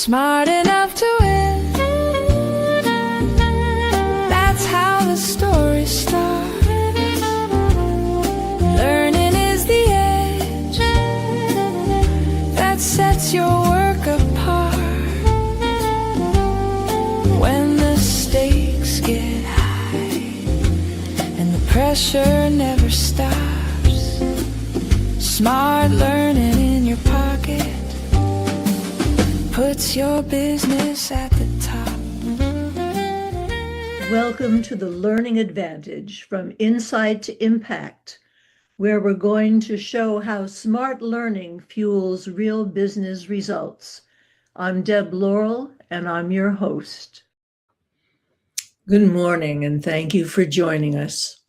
Smart enough to win. That's how the story starts. Learning is the edge that sets your work apart. When the stakes get high and the pressure never stops, smart learning in your pocket puts your business at the top. Welcome to the Learning Advantage, from Insight to Impact, where we're going to show how smart learning fuels real business results. I'm Deb Laurel, and I'm your host. Good morning, and thank you for joining us.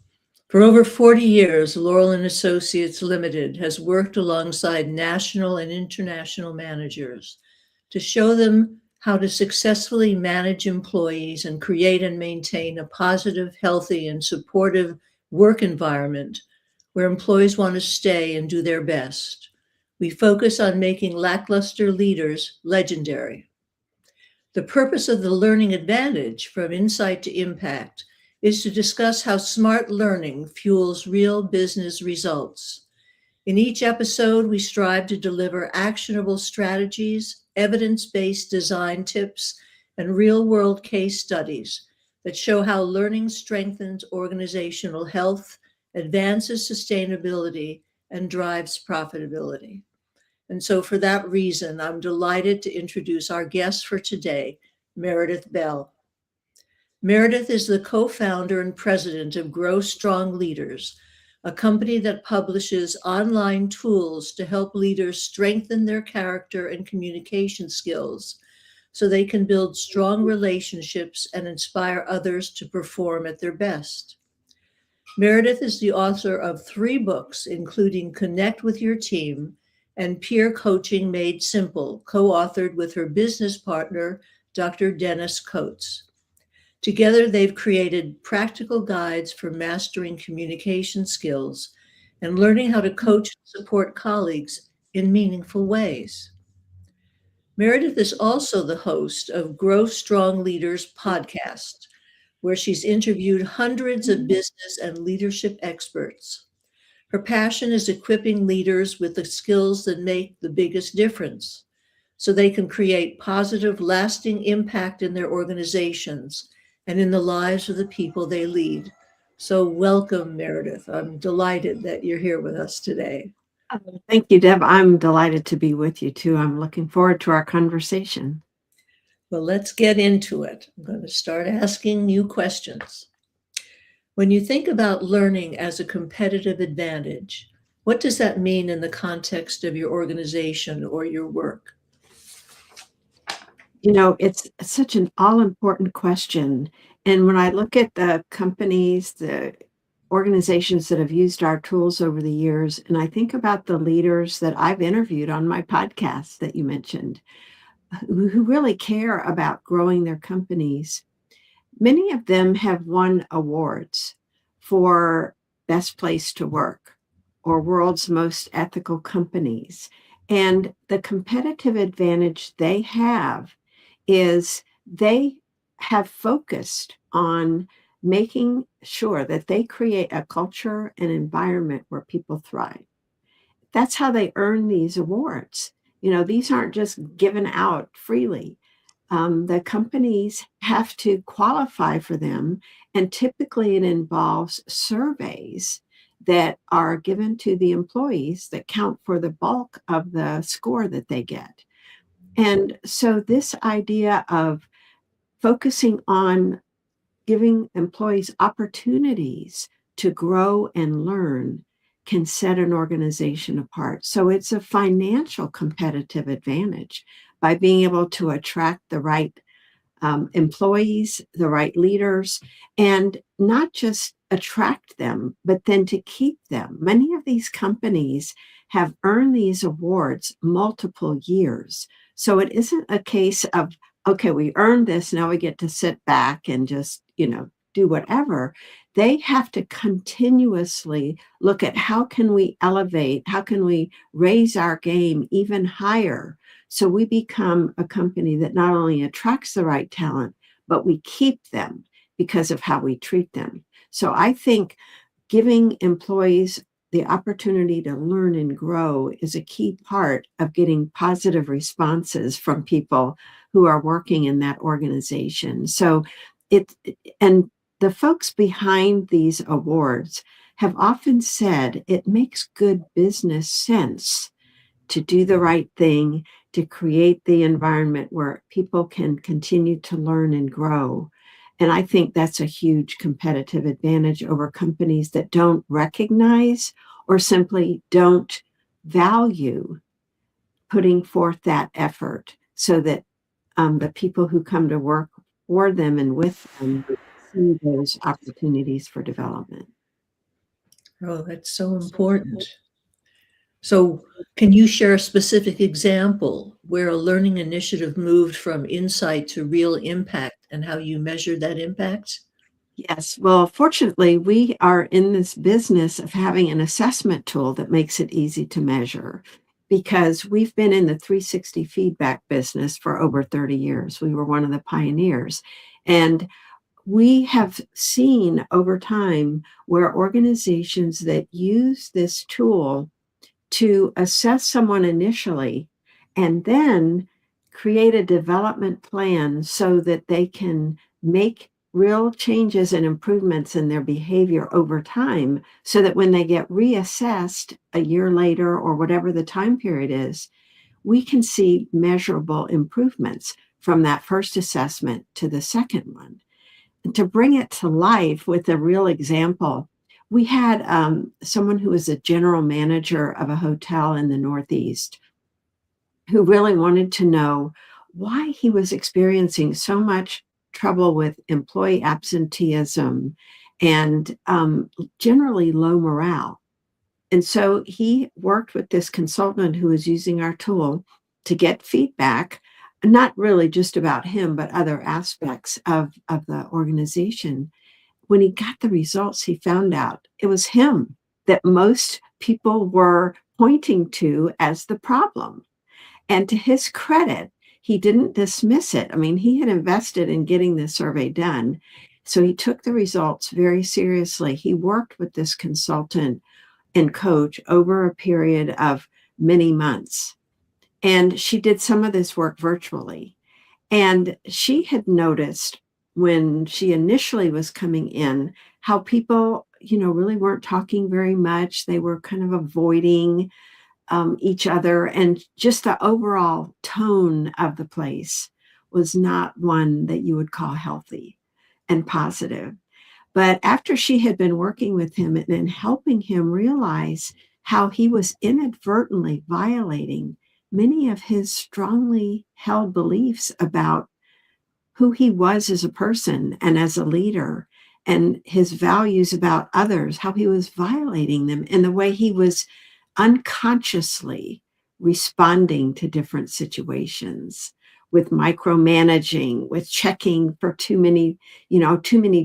For over 40 years, Laurel and Associates Limited has worked alongside national and international managers to show them how to successfully manage employees and create and maintain a positive, healthy, and supportive work environment where employees want to stay and do their best. We focus on making lackluster leaders legendary. The purpose of the Learning Advantage, from Insight to Impact, is to discuss how smart learning fuels real business results. In each episode, we strive to deliver actionable strategies, evidence-based design tips, and real-world case studies that show how learning strengthens organizational health, advances sustainability, and drives profitability. And so for that reason, I'm delighted to introduce our guest for today, Meredith Bell. Meredith is the co-founder and president of Grow Strong Leaders, a company that publishes online tools to help leaders strengthen their character and communication skills so they can build strong relationships and inspire others to perform at their best. Meredith is the author of 3 books, including Connect with Your Team and Peer Coaching Made Simple, co-authored with her business partner, Dr. Dennis Coates. Together, they've created practical guides for mastering communication skills and learning how to coach and support colleagues in meaningful ways. Meredith is also the host of Grow Strong Leaders podcast, where she's interviewed hundreds of business and leadership experts. Her passion is equipping leaders with the skills that make the biggest difference so they can create positive, lasting impact in their organizations and in the lives of the people they lead. So welcome, Meredith. I'm delighted that you're here with us today. Thank you, Deb. I'm delighted to be with you too. I'm looking forward to our conversation. Well, let's get into it. I'm going to start asking you questions. When you think about learning as a competitive advantage, what does that mean in the context of your organization or your work? You know, it's such an all-important question. And when I look at the companies, the organizations that have used our tools over the years, and I think about the leaders that I've interviewed on my podcast that you mentioned, who really care about growing their companies, many of them have won awards for best place to work or world's most ethical companies. And the competitive advantage they have is they have focused on making sure that they create a culture and environment where people thrive. That's how they earn these awards. You know, these aren't just given out freely. The companies have to qualify for them, and typically it involves surveys that are given to the employees that count for the bulk of the score that they get. And so this idea of focusing on giving employees opportunities to grow and learn can set an organization apart. So it's a financial competitive advantage by being able to attract the right employees, the right leaders, and not just attract them, but then to keep them. Many of these companies have earned these awards multiple years. So it isn't a case of, okay, we earned this, now we get to sit back and just, do whatever. They have to continuously look at how can we elevate, how can we raise our game even higher So we become a company that not only attracts the right talent, but we keep them because of how we treat them. So I think giving employees the opportunity to learn and grow is a key part of getting positive responses from people who are working in that organization. So and the folks behind these awards have often said it makes good business sense to do the right thing, to create the environment where people can continue to learn and grow. And I think that's a huge competitive advantage over companies that don't recognize or simply don't value putting forth that effort so that the people who come to work for them and with them see those opportunities for development. Oh, that's so important. So, can you share a specific example where a learning initiative moved from insight to real impact and how you measured that impact? Yes. Well, fortunately, we are in this business of having an assessment tool that makes it easy to measure because we've been in the 360 feedback business for over 30 years. We were one of the pioneers. And we have seen over time where organizations that use this tool to assess someone initially and then create a development plan so that they can make real changes and improvements in their behavior over time so that when they get reassessed a year later or whatever the time period is, we can see measurable improvements from that first assessment to the second one. And to bring it to life with a real example, we had someone who was a general manager of a hotel in the Northeast who really wanted to know why he was experiencing so much trouble with employee absenteeism and generally low morale. And so he worked with this consultant who was using our tool to get feedback, not really just about him, but other aspects of the organization. When he got the results, he found out it was him that most people were pointing to as the problem. And to his credit, he didn't dismiss it. I mean, he had invested in getting this survey done. So he took the results very seriously. He worked with this consultant and coach over a period of many months. And she did some of this work virtually. And she had noticed when she initially was coming in how people, really weren't talking very much. They were kind of avoiding each other. And just the overall tone of the place was not one that you would call healthy and positive. But after she had been working with him and helping him realize how he was inadvertently violating many of his strongly held beliefs about who he was as a person and as a leader and his values about others, how he was violating them in the way he was unconsciously responding to different situations with micromanaging, with checking for too many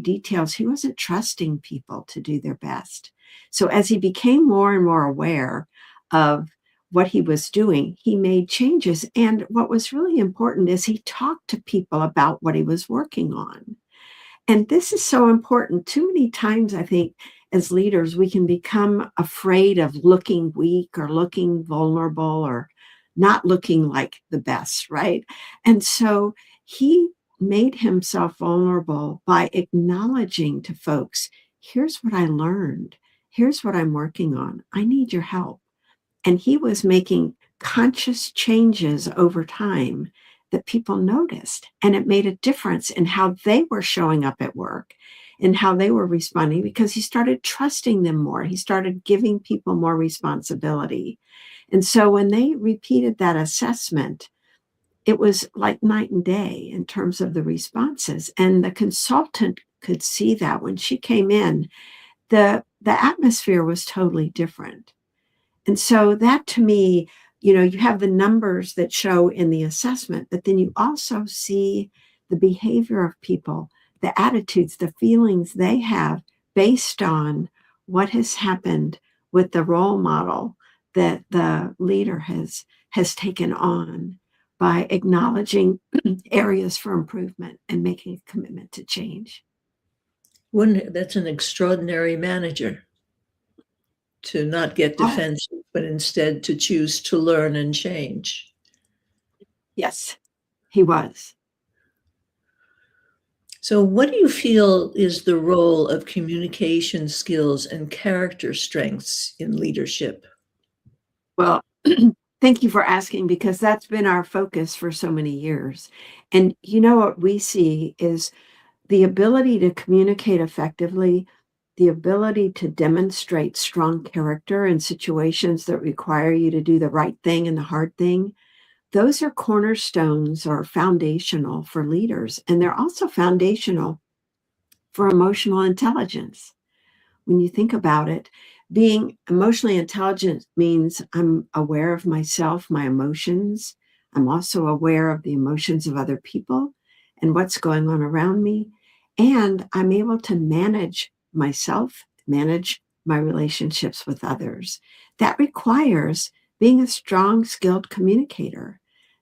details. He wasn't trusting people to do their best. So as he became more and more aware of what he was doing, he made changes. And what was really important is he talked to people about what he was working on. And this is so important. Too many times, I think, as leaders, we can become afraid of looking weak or looking vulnerable or not looking like the best, right? And so he made himself vulnerable by acknowledging to folks, here's what I learned. Here's what I'm working on. I need your help. And he was making conscious changes over time that people noticed. And it made a difference in how they were showing up at work and how they were responding because he started trusting them more. He started giving people more responsibility. And so when they repeated that assessment, it was like night and day in terms of the responses. And the consultant could see that when she came in, the atmosphere was totally different. And so that to me, you have the numbers that show in the assessment, but then you also see the behavior of people, the attitudes, the feelings they have based on what has happened with the role model that the leader has taken on by acknowledging areas for improvement and making a commitment to change. That's an extraordinary manager, to not get Oh, defensive, but instead to choose to learn and change. yes, he was. So, what do you feel is the role of communication skills and character strengths in leadership? Well, thank you for asking, because that's been our focus for so many years. And you know what we see is the ability to communicate effectively, the ability to demonstrate strong character in situations that require you to do the right thing and the hard thing. Those are cornerstones or foundational for leaders. And they're also foundational for emotional intelligence. When you think about it, being emotionally intelligent means I'm aware of myself, my emotions. I'm also aware of the emotions of other people and what's going on around me. And I'm able to manage myself, manage my relationships with others. That requires being a strong, skilled communicator,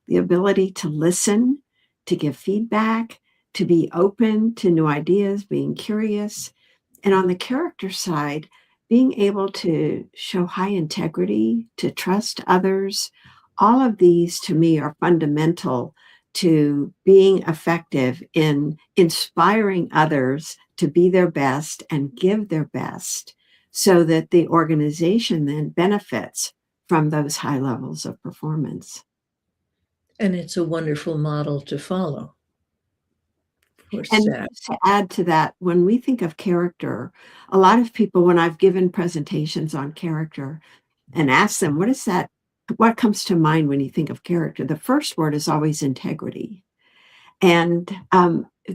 the ability to listen, to give feedback, to be open to new ideas, being curious. And on the character side, being able to show high integrity, to trust others, all of these to me are fundamental to being effective in inspiring others to be their best and give their best, so that the organization then benefits from those high levels of performance. And it's a wonderful model to follow for And staff. just to add to that, when we think of character, a lot of people, when I've given presentations on character and asked them, what is that? What comes to mind when you think of character? The first word is always integrity. And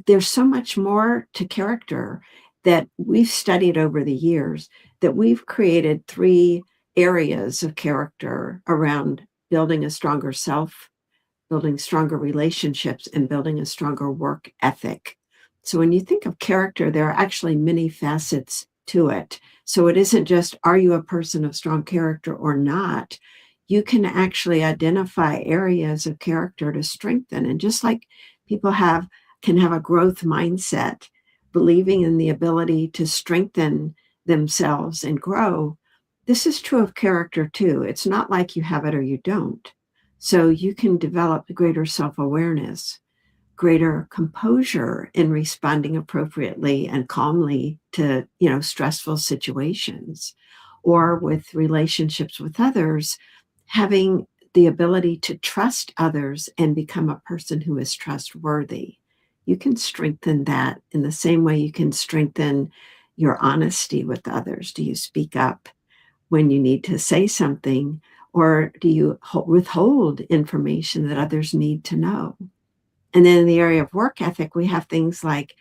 there's so much more to character that we've studied over the years, that we've created 3 areas of character around building a stronger self, building stronger relationships, and building a stronger work ethic. So when you think of character, there are actually many facets to it. So it isn't just, are you a person of strong character or not? You can actually identify areas of character to strengthen. And just like people can have a growth mindset, believing in the ability to strengthen themselves and grow, this is true of character too. It's not like you have it or you don't. So you can develop greater self-awareness, greater composure in responding appropriately and calmly to, stressful situations, or with relationships with others, having the ability to trust others and become a person who is trustworthy. You can strengthen that in the same way you can strengthen your honesty with others. Do you speak up when you need to say something, or do you withhold information that others need to know? And then in the area of work ethic, we have things like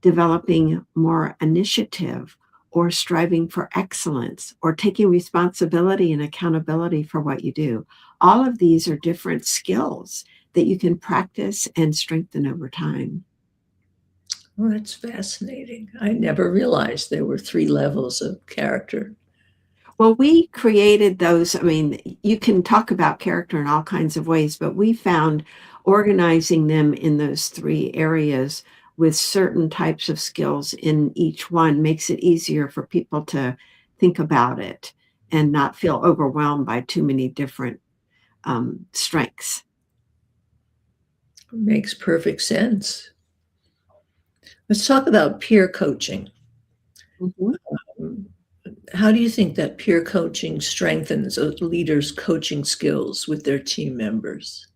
developing more initiative, or striving for excellence, or taking responsibility and accountability for what you do. All of these are different skills that you can practice and strengthen over time. Well, that's fascinating. I never realized there were 3 levels of character. Well, we created those. I mean, you can talk about character in all kinds of ways, but we found organizing them in those 3 areas with certain types of skills in each one makes it easier for people to think about it and not feel overwhelmed by too many different strengths. Makes perfect sense. Let's talk about peer coaching. Mhm. How do you think that peer coaching strengthens a leader's coaching skills with their team members?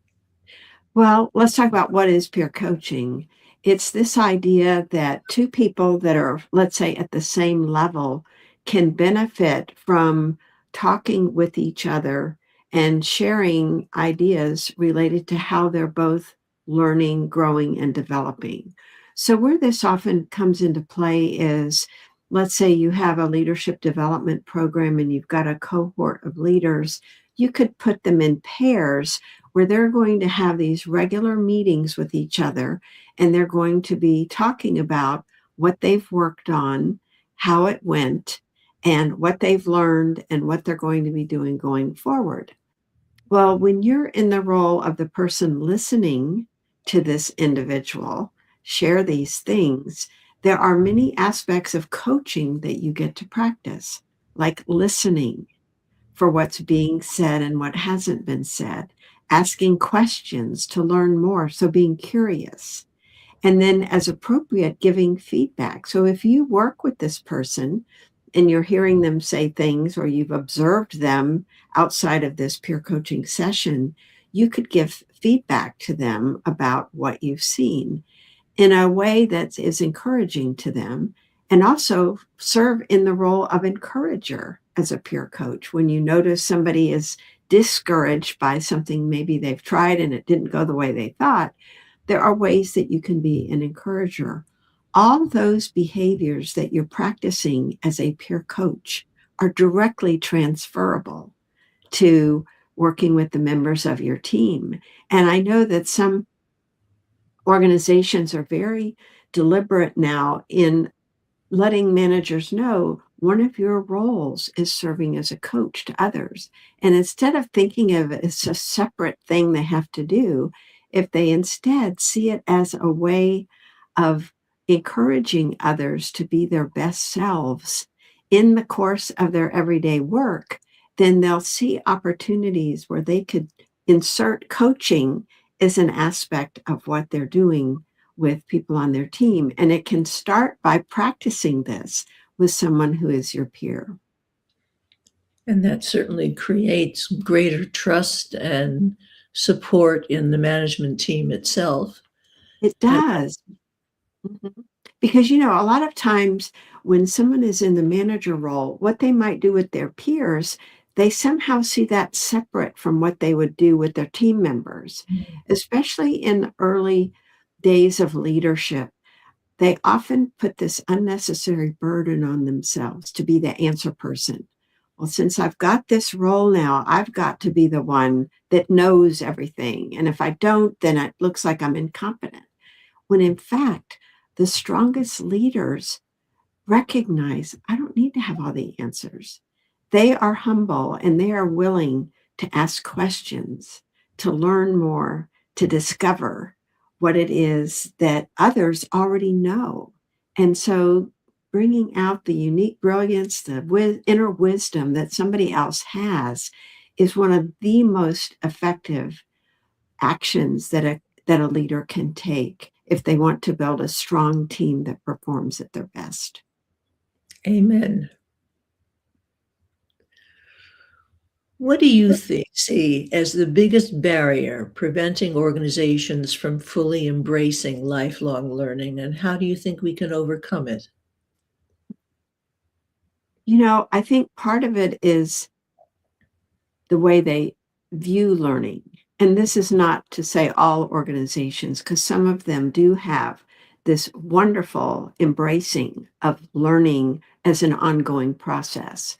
Well, let's talk about what is peer coaching. It's this idea that 2 people that are, let's say, at the same level can benefit from talking with each other and sharing ideas related to how they're both learning, growing, and developing. So, where this often comes into play is, let's say you have a leadership development program and you've got a cohort of leaders. You could put them in pairs where they're going to have these regular meetings with each other, and they're going to be talking about what they've worked on, how it went, and what they've learned, and what they're going to be doing going forward. Well, when you're in the role of the person listening to this individual share these things, there are many aspects of coaching that you get to practice, like listening for what's being said and what hasn't been said, asking questions to learn more, so being curious, and then as appropriate, giving feedback. So if you work with this person and you're hearing them say things or you've observed them outside of this peer coaching session, you could give feedback to them about what you've seen in a way that is encouraging to them, and also serve in the role of encourager as a peer coach. When you notice somebody is discouraged by something maybe they've tried and it didn't go the way they thought, there are ways that you can be an encourager. All those behaviors that you're practicing as a peer coach are directly transferable to working with the members of your team. And I know that some organizations are very deliberate now in letting managers know one of your roles is serving as a coach to others. And instead of thinking of it as a separate thing they have to do, if they instead see it as a way of encouraging others to be their best selves in the course of their everyday work, then they'll see opportunities where they could insert coaching as an aspect of what they're doing with people on their team. And it can start by practicing this with someone who is your peer. And that certainly creates greater trust and support in the management team itself. It does. Mhm. Because, a lot of times when someone is in the manager role, what they might do with their peers, they somehow see that separate from what they would do with their team members, especially in the early days of leadership. They often put this unnecessary burden on themselves to be the answer person. Well, since I've got this role now, I've got to be the one that knows everything. And if I don't, then it looks like I'm incompetent. When in fact, the strongest leaders recognize I don't need to have all the answers. They are humble and they are willing to ask questions, to learn more, to discover what it is that others already know. And so bringing out the unique brilliance, the inner wisdom that somebody else has is one of the most effective actions that a leader can take if they want to build a strong team that performs at their best. Amen. What do you see as the biggest barrier preventing organizations from fully embracing lifelong learning, and how do you think we can overcome it? I think part of it is the way they view learning. And this is not to say all organizations, because some of them do have this wonderful embracing of learning as an ongoing process.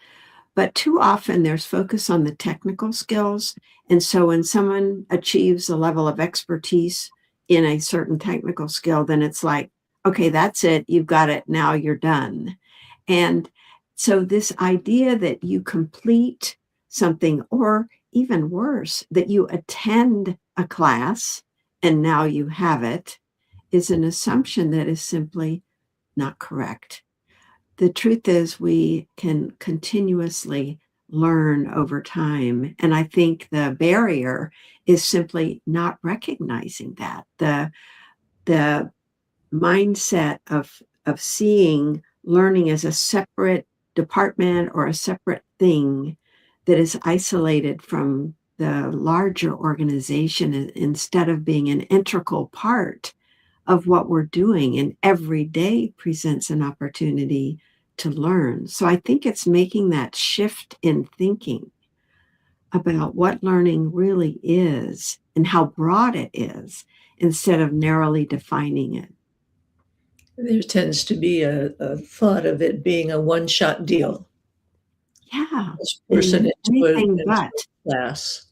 But too often there's focus on the technical skills. And so when someone achieves a level of expertise in a certain technical skill, then it's like, okay, that's it. You've got it. Now you're done. And so this idea that you complete something, or even worse, that you attend a class and now you have it, is an assumption that is simply not correct. The truth is we can continuously learn over time. And I think the barrier is simply not recognizing that. The mindset of seeing learning as a separate department or a separate thing that is isolated from the larger organization instead of being an integral part of what we're doing, and every day presents an opportunity to learn. So I think it's making that shift in thinking about what learning really is and how broad it is instead of narrowly defining it. There tends to be a thought of it being a one-shot deal. Yeah. This person And anything into but. a class.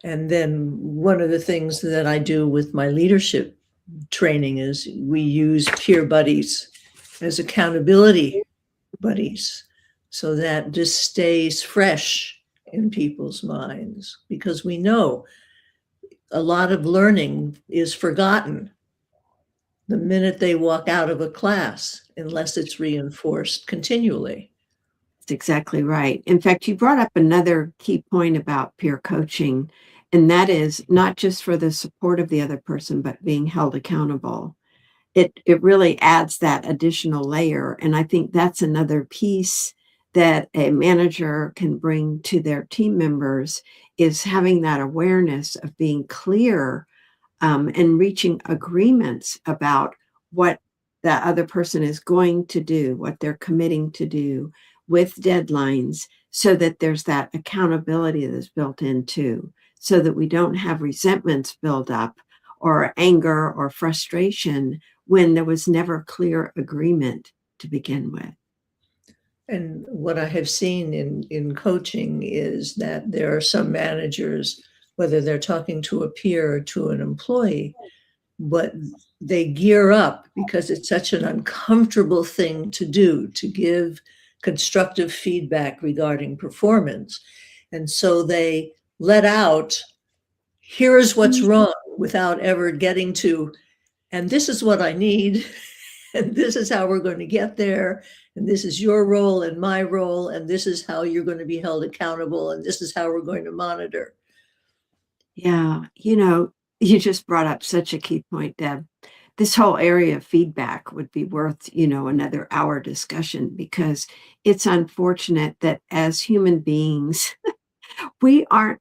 And then one of the things that I do with my leadership training is we use peer buddies as accountability buddies so that this stays fresh in people's minds, because we know a lot of learning is forgotten the minute they walk out of a class, unless it's reinforced continually. That's exactly right. In fact, you brought up another key point about peer coaching, and that is not just for the support of the other person, but being held accountable. It really adds that additional layer, and I think that's another piece that a manager can bring to their team members, is having that awareness of being clear, and reaching agreements about what the other person is going to do, what they're committing to do, with deadlines, so that there's that accountability that's built in too, so that we don't have resentments build up, or anger or frustration, when there was never clear agreement to begin with. And what I have seen in coaching is that there are some managers, whether they're talking to a peer or to an employee, but they gear up because it's such an uncomfortable thing to do, to give constructive feedback regarding performance. And so they let out, here's what's wrong, without ever getting to, and this is what I need, and this is how we're going to get there, and this is your role and my role, and this is how you're going to be held accountable, and this is how we're going to monitor. Yeah, you just brought up such a key point, Deb. This whole area of feedback would be worth, another hour discussion, because it's unfortunate that as human beings, we aren't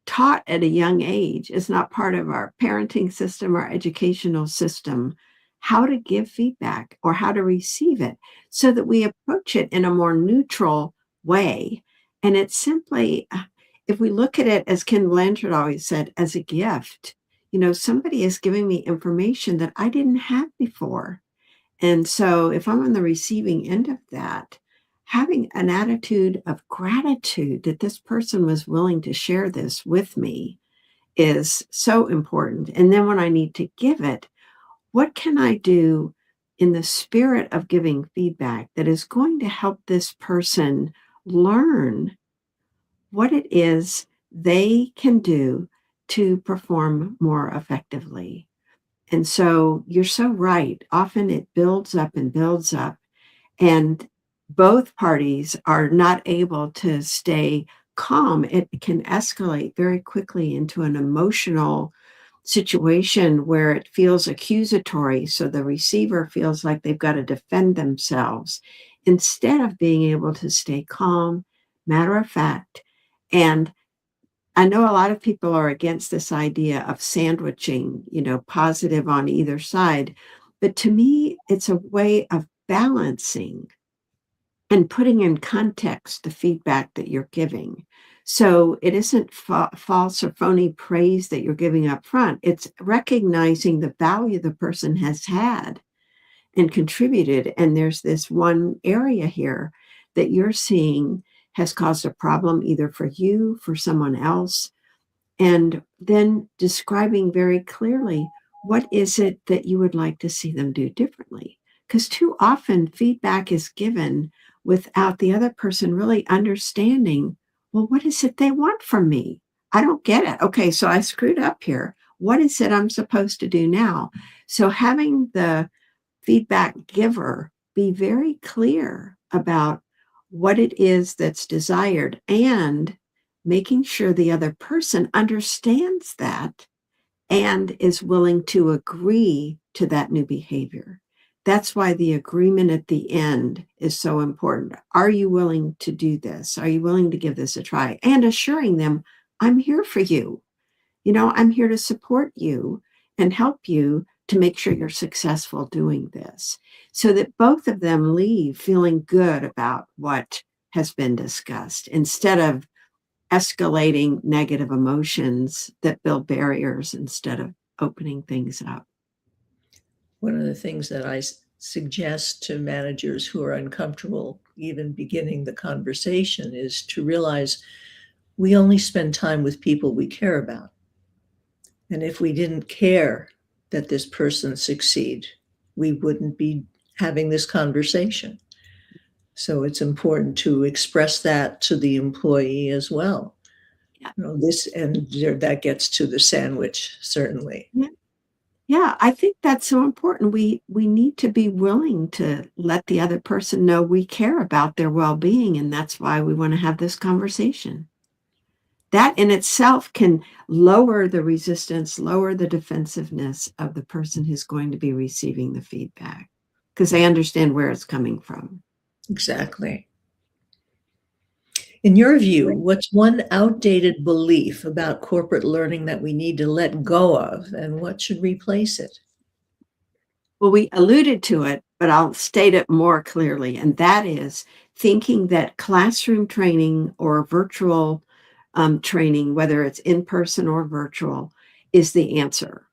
taught at a young age. It's not part of our parenting system, our educational system, how to give feedback or how to receive it, so that we approach it in a more neutral way. And it's simply, if we look at it, as Ken Blanchard always said, as a gift, somebody is giving me information that I didn't have before. And so if I'm on the receiving end of that, having an attitude of gratitude that this person was willing to share this with me is so important. And then when I need to give it, what can I do in the spirit of giving feedback that is going to help this person learn what it is they can do to perform more effectively? And so you're so right. Often it builds up and builds up, and both parties are not able to stay calm. It can escalate very quickly into an emotional situation where it feels accusatory. So the receiver feels like they've got to defend themselves, instead of being able to stay calm, matter of fact. And I know a lot of people are against this idea of sandwiching, positive on either side. But to me, it's a way of balancing and putting in context the feedback that you're giving. So it isn't false or phony praise that you're giving up front. It's recognizing the value the person has had and contributed. And there's this one area here that you're seeing has caused a problem, either for you, for someone else. And then describing very clearly, what is it that you would like to see them do differently? Because too often feedback is given without the other person really understanding, well, what is it they want from me? I don't get it. Okay, so I screwed up here. What is it I'm supposed to do now? So having the feedback giver be very clear about what it is that's desired, and making sure the other person understands that and is willing to agree to that new behavior. That's why the agreement at the end is so important. Are you willing to do this? Are you willing to give this a try? And assuring them, I'm here for you. I'm here to support you and help you to make sure you're successful doing this, so that both of them leave feeling good about what has been discussed, instead of escalating negative emotions that build barriers instead of opening things up. One of the things that I suggest to managers who are uncomfortable even beginning the conversation is to realize we only spend time with people we care about. And if we didn't care that this person succeed, we wouldn't be having this conversation. So it's important to express that to the employee as well. Yeah. This and there, that gets to the sandwich, certainly. Yeah. Yeah, I think that's so important. We need to be willing to let the other person know we care about their well-being, and that's why we want to have this conversation. That in itself can lower the resistance, lower the defensiveness of the person who's going to be receiving the feedback because they understand where it's coming from. Exactly. In your view, what's one outdated belief about corporate learning that we need to let go of, and what should replace it? Well, we alluded to it, but I'll state it more clearly, and that is thinking that classroom training or virtual training, whether it's in person or virtual, is the answer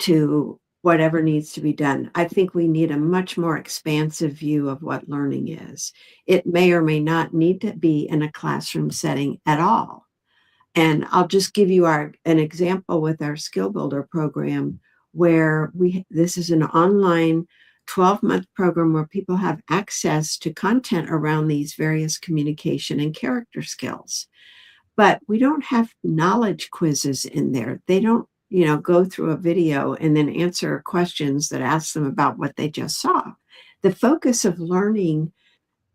to whatever needs to be done. I think we need a much more expansive view of what learning is. It may or may not need to be in a classroom setting at all. And I'll just give you an example with our Skill Builder program, where this is an online 12-month program where people have access to content around these various communication and character skills. But we don't have knowledge quizzes in there. They don't, go through a video and then answer questions that ask them about what they just saw. The focus of learning,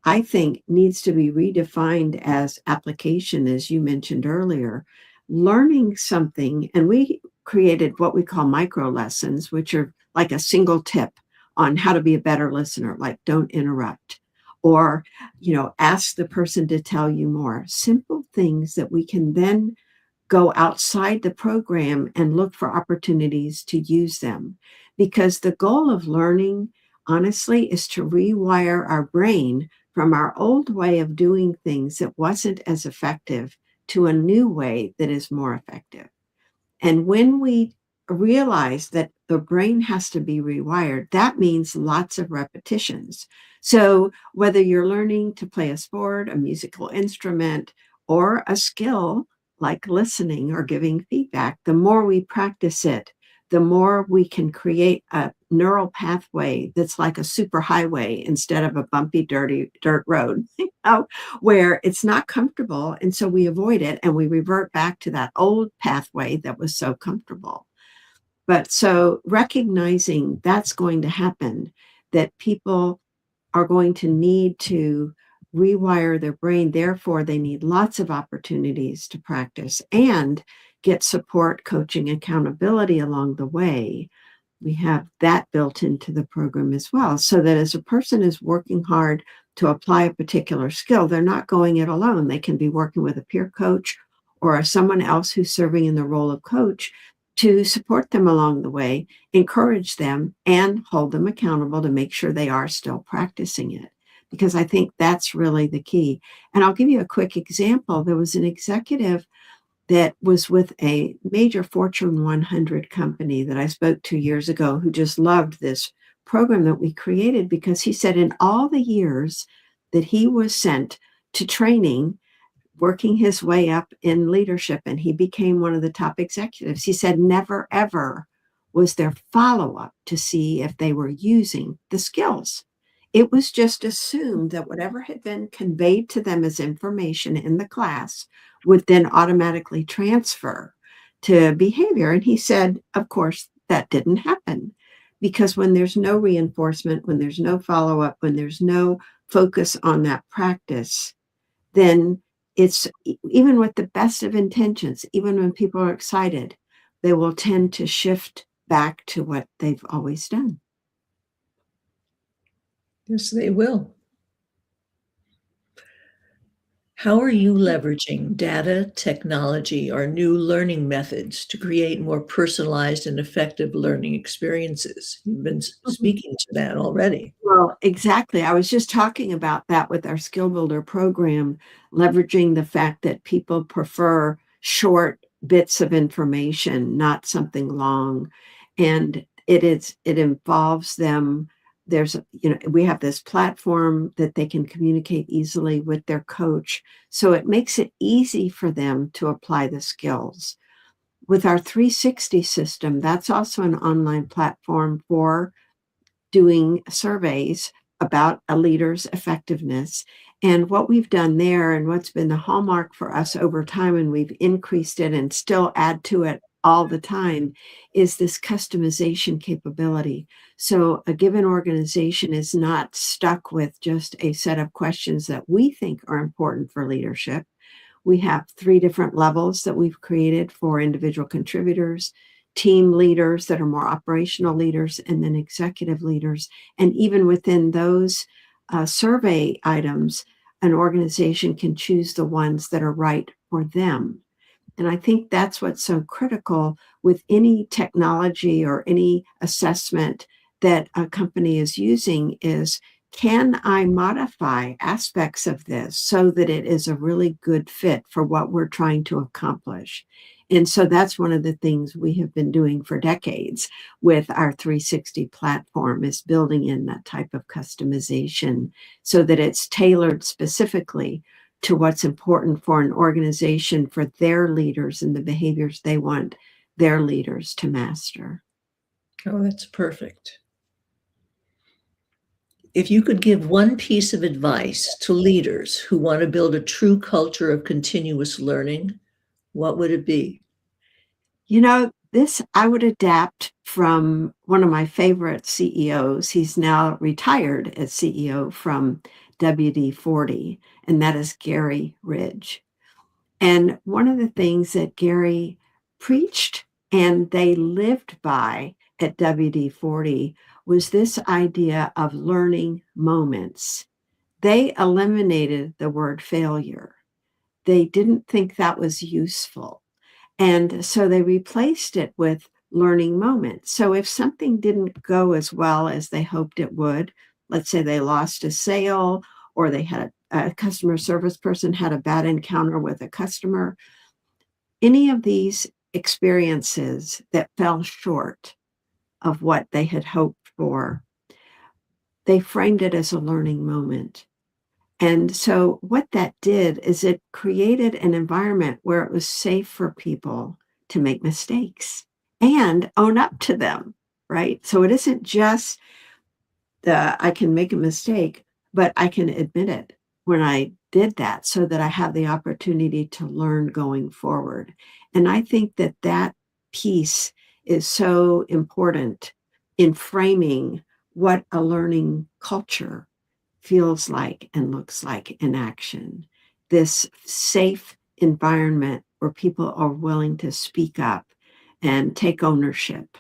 I think, needs to be redefined as application, as you mentioned earlier. Learning something, and we created what we call micro lessons, which are like a single tip on how to be a better listener, like don't interrupt, or, ask the person to tell you more. Simple things that we can then go outside the program and look for opportunities to use them. Because the goal of learning, honestly, is to rewire our brain from our old way of doing things that wasn't as effective to a new way that is more effective. And when we realize that the brain has to be rewired, that means lots of repetitions. So whether you're learning to play a sport, a musical instrument, or a skill like listening or giving feedback, the more we practice it, the more we can create a neural pathway that's like a superhighway instead of a bumpy, dirty dirt road, where it's not comfortable. And so we avoid it and we revert back to that old pathway that was so comfortable. But so recognizing that's going to happen, that people are going to need to rewire their brain. Therefore, they need lots of opportunities to practice and get support, coaching, accountability along the way. We have that built into the program as well, so that as a person is working hard to apply a particular skill, they're not going it alone. They can be working with a peer coach or someone else who's serving in the role of coach to support them along the way, encourage them, and hold them accountable to make sure they are still practicing it. Because I think that's really the key. And I'll give you a quick example. There was an executive that was with a major Fortune 100 company that I spoke to years ago, who just loved this program that we created, because he said in all the years that he was sent to training, working his way up in leadership, and he became one of the top executives, he said never, ever was there follow-up to see if they were using the skills. It was just assumed that whatever had been conveyed to them as information in the class would then automatically transfer to behavior. And he said, of course, that didn't happen, because when there's no reinforcement, when there's no follow-up, when there's no focus on that practice, then it's, even with the best of intentions, even when people are excited, they will tend to shift back to what they've always done. Yes, they will. How are you leveraging data, technology, or new learning methods to create more personalized and effective learning experiences? You've been speaking to that already. Well, exactly. I was just talking about that with our Skill Builder program, leveraging the fact that people prefer short bits of information, not something long. And it involves them. We have this platform that they can communicate easily with their coach. So it makes it easy for them to apply the skills. With our 360 system, that's also an online platform for doing surveys about a leader's effectiveness. And what we've done there and what's been the hallmark for us over time, and we've increased it and still add to it all the time, is this customization capability. So a given organization is not stuck with just a set of questions that we think are important for leadership. We have 3 different levels that we've created for individual contributors, team leaders that are more operational leaders, and then executive leaders. And even within those survey items, an organization can choose the ones that are right for them. And I think that's what's so critical with any technology or any assessment that a company is using is, can I modify aspects of this so that it is a really good fit for what we're trying to accomplish? And so that's one of the things we have been doing for decades with our 360 platform, is building in that type of customization so that it's tailored specifically to what's important for an organization, for their leaders and the behaviors they want their leaders to master. Oh, that's perfect. If you could give one piece of advice to leaders who want to build a true culture of continuous learning, what would it be? This I would adapt from one of my favorite CEOs. He's now retired as CEO from WD-40, and that is Gary Ridge. And one of the things that Gary preached and they lived by at WD-40 was this idea of learning moments. They eliminated the word failure. They didn't think that was useful. And so they replaced it with learning moments. So if something didn't go as well as they hoped it would, let's say they lost a sale, or they had a customer service person had a bad encounter with a customer, any of these experiences that fell short of what they had hoped for, they framed it as a learning moment. And so what that did is it created an environment where it was safe for people to make mistakes and own up to them, right? So it isn't just I can make a mistake, but I can admit it when I did that so that I have the opportunity to learn going forward. And I think that that piece is so important in framing what a learning culture feels like and looks like in action. This safe environment where people are willing to speak up and take ownership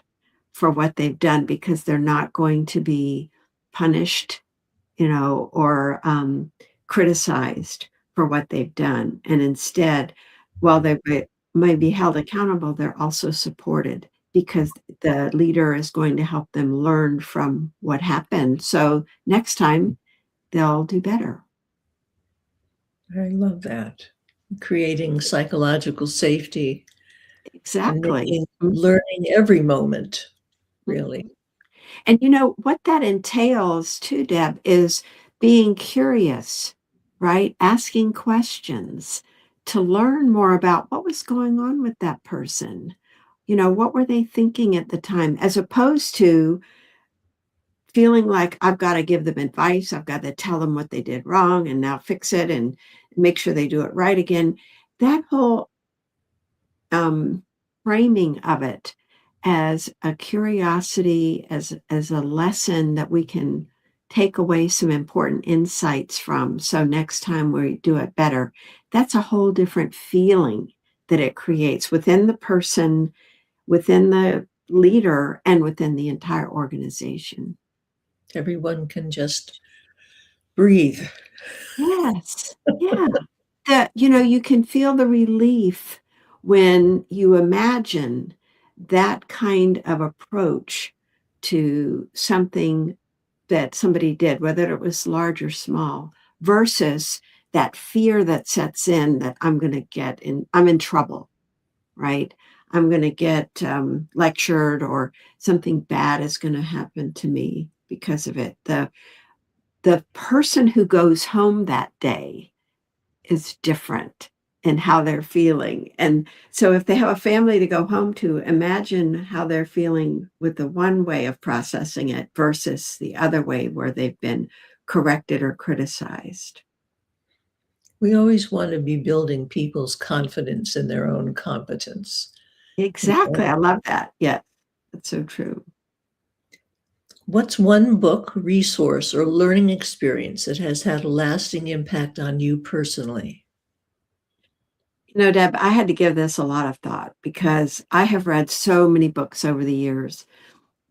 for what they've done, because they're not going to be punished, or criticized for what they've done. And instead, while they may be held accountable, they're also supported because the leader is going to help them learn from what happened. So next time, they'll do better. I love that. Creating psychological safety and Exactly. making learning every moment, really. And what that entails too, Deb, is being curious, right? Asking questions to learn more about what was going on with that person. What were they thinking at the time, as opposed to feeling like I've got to give them advice. I've got to tell them what they did wrong and now fix it and make sure they do it right again. That whole framing of it as a curiosity, as a lesson that we can take away some important insights from. So next time we do it better, that's a whole different feeling that it creates within the person, within the leader, and within the entire organization. Everyone can just breathe. Yes. Yeah. That, you can feel the relief when you imagine that kind of approach to something that somebody did, whether it was large or small, versus that fear that sets in that I'm in trouble, right? I'm going to get lectured, or something bad is going to happen to me because of it. The person who goes home that day is different and how they're feeling. And so if they have a family to go home to, imagine how they're feeling with the one way of processing it versus the other way where they've been corrected or criticized. We always want to be building people's confidence in their own competence. Exactly. I love that. Yeah, that's so true. What's one book, resource, or learning experience that has had a lasting impact on you personally? Deb, I had to give this a lot of thought because I have read so many books over the years.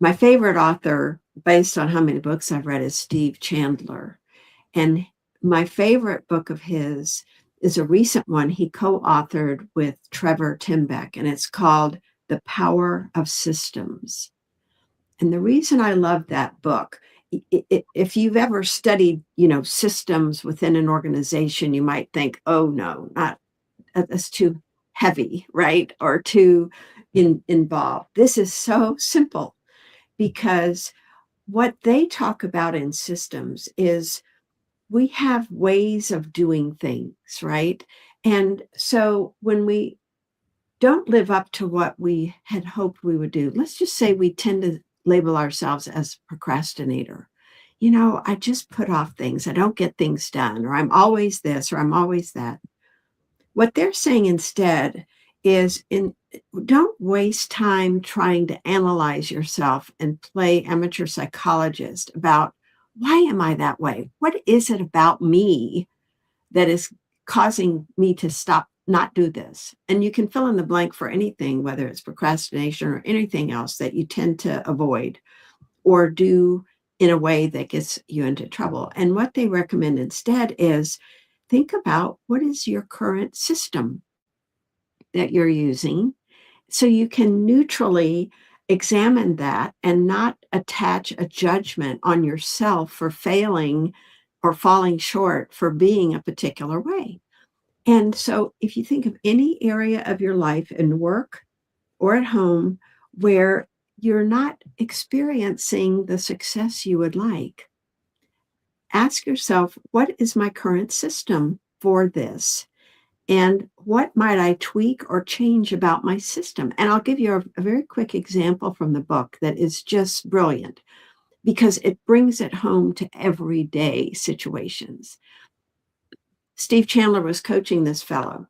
My favorite author, based on how many books I've read, is Steve Chandler. And my favorite book of his is a recent one he co-authored with Trevor Timbeck, and it's called The Power of Systems. And the reason I love that book, if you've ever studied, systems within an organization, you might think, oh no, not that's too heavy, right? Or too involved. This is so simple because what they talk about in systems is we have ways of doing things, right? And so when we don't live up to what we had hoped we would do, let's just say we tend to label ourselves as procrastinator. I just put off things. I don't get things done, or I'm always this, or I'm always that. What they're saying instead is don't waste time trying to analyze yourself and play amateur psychologist about why am I that way? What is it about me that is causing me to not do this? And you can fill in the blank for anything, whether it's procrastination or anything else that you tend to avoid or do in a way that gets you into trouble. And what they recommend instead is think about what is your current system that you're using so you can neutrally examine that and not attach a judgment on yourself for failing or falling short for being a particular way. And so if you think of any area of your life in work or at home where you're not experiencing the success you would like, ask yourself, what is my current system for this? And what might I tweak or change about my system? And I'll give you a very quick example from the book that is just brilliant because it brings it home to everyday situations. Steve Chandler was coaching this fellow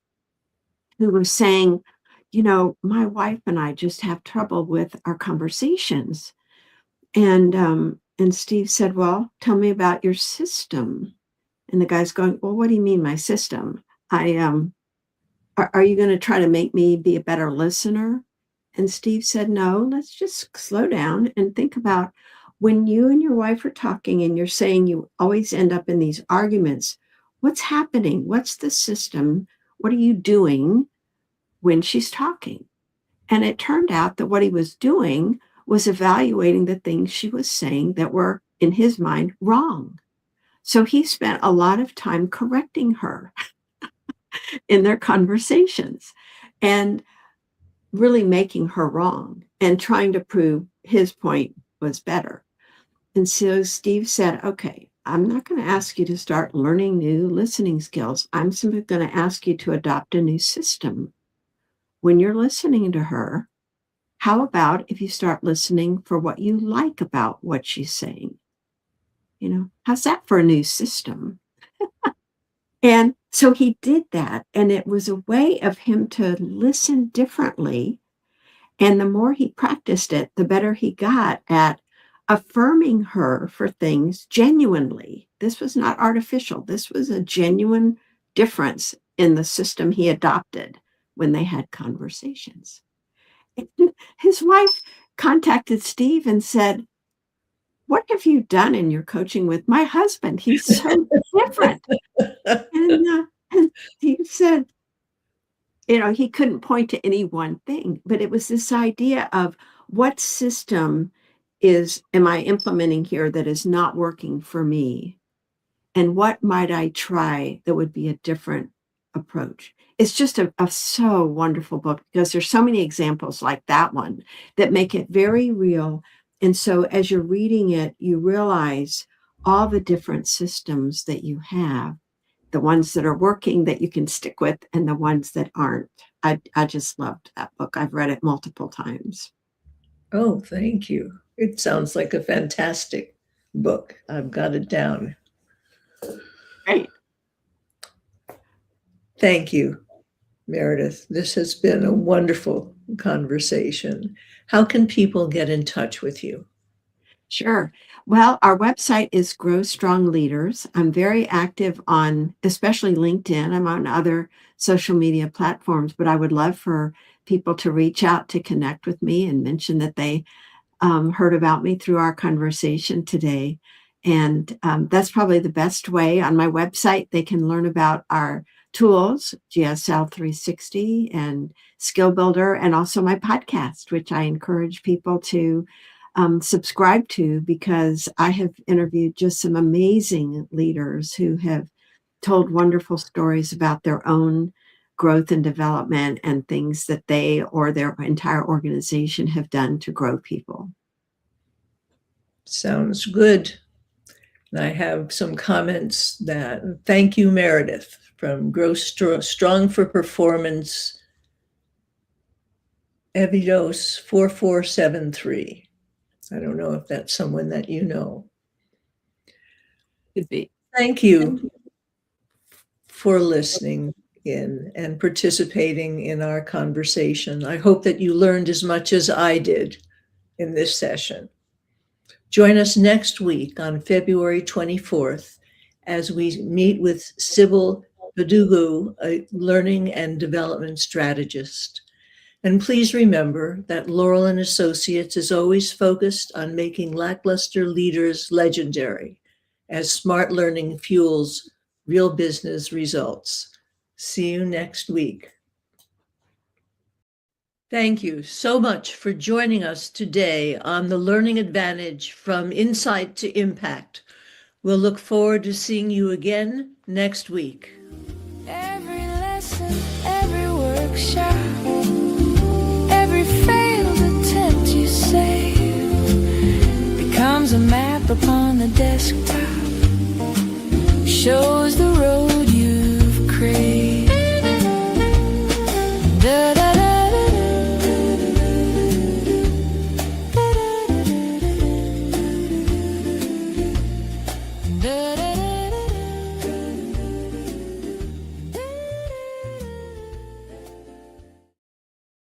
who was saying, my wife and I just have trouble with our conversations. And Steve said, well, tell me about your system. And the guy's going, well, what do you mean my system? Are you going to try to make me be a better listener? And Steve said, no, let's just slow down and think about when you and your wife are talking and you're saying you always end up in these arguments, what's happening? What's the system? What are you doing when she's talking? And it turned out that what he was doing was evaluating the things she was saying that were, in his mind, wrong. So he spent a lot of time correcting her in their conversations and really making her wrong and trying to prove his point was better. And so Steve said, okay, I'm not going to ask you to start learning new listening skills. I'm simply going to ask you to adopt a new system. When you're listening to her, how about if you start listening for what you like about what she's saying? How's that for a new system? And so he did that. And it was a way of him to listen differently. And the more he practiced it, the better he got at affirming her for things genuinely. This was not artificial. This was a genuine difference in the system he adopted when they had conversations. His wife contacted Steve and said, what have you done in your coaching with my husband? He's so different. And he said, he couldn't point to any one thing, but it was this idea of what system am I implementing here that is not working for me? And what might I try that would be a different approach? It's just a so wonderful book because there's so many examples like that one that make it very real. And so as you're reading it, you realize all the different systems that you have the ones that are working that you can stick with and the ones that aren't. I just loved that book. I've read it multiple times. Oh, thank you. It sounds like a fantastic book. I've got it down. Great. Thank you, Meredith. This has been a wonderful conversation. How can people get in touch with you? Sure. Well, our website is Grow Strong Leaders. I'm very active on, especially LinkedIn. I'm on other social media platforms, but I would love for people to reach out to connect with me and mention that they heard about me through our conversation today. And that's probably the best way. On my website, they can learn about our tools, GSL 360 and Skill Builder, and also my podcast, which I encourage people to subscribe to, because I have interviewed just some amazing leaders who have told wonderful stories about their own growth and development and things that they or their entire organization have done to grow people. Sounds good. And I have some comments that thank you, Meredith, from Grow Strong for Performance, Evidos 4473. I don't know if that's someone that you know. Could be. Thank you for listening in and participating in our conversation. I hope that you learned as much as I did in this session. Join us next week on February 24th as we meet with Sybil Badugu, a learning and development strategist. And please remember that Laurel and Associates is always focused on making lackluster leaders legendary as smart learning fuels real business results. See you next week. Thank you so much for joining us today on the Learning Advantage from Insight to Impact. We'll look forward to seeing you again next week. Every lesson, every workshop, every failed attempt you save becomes a map upon the desktop, shows the road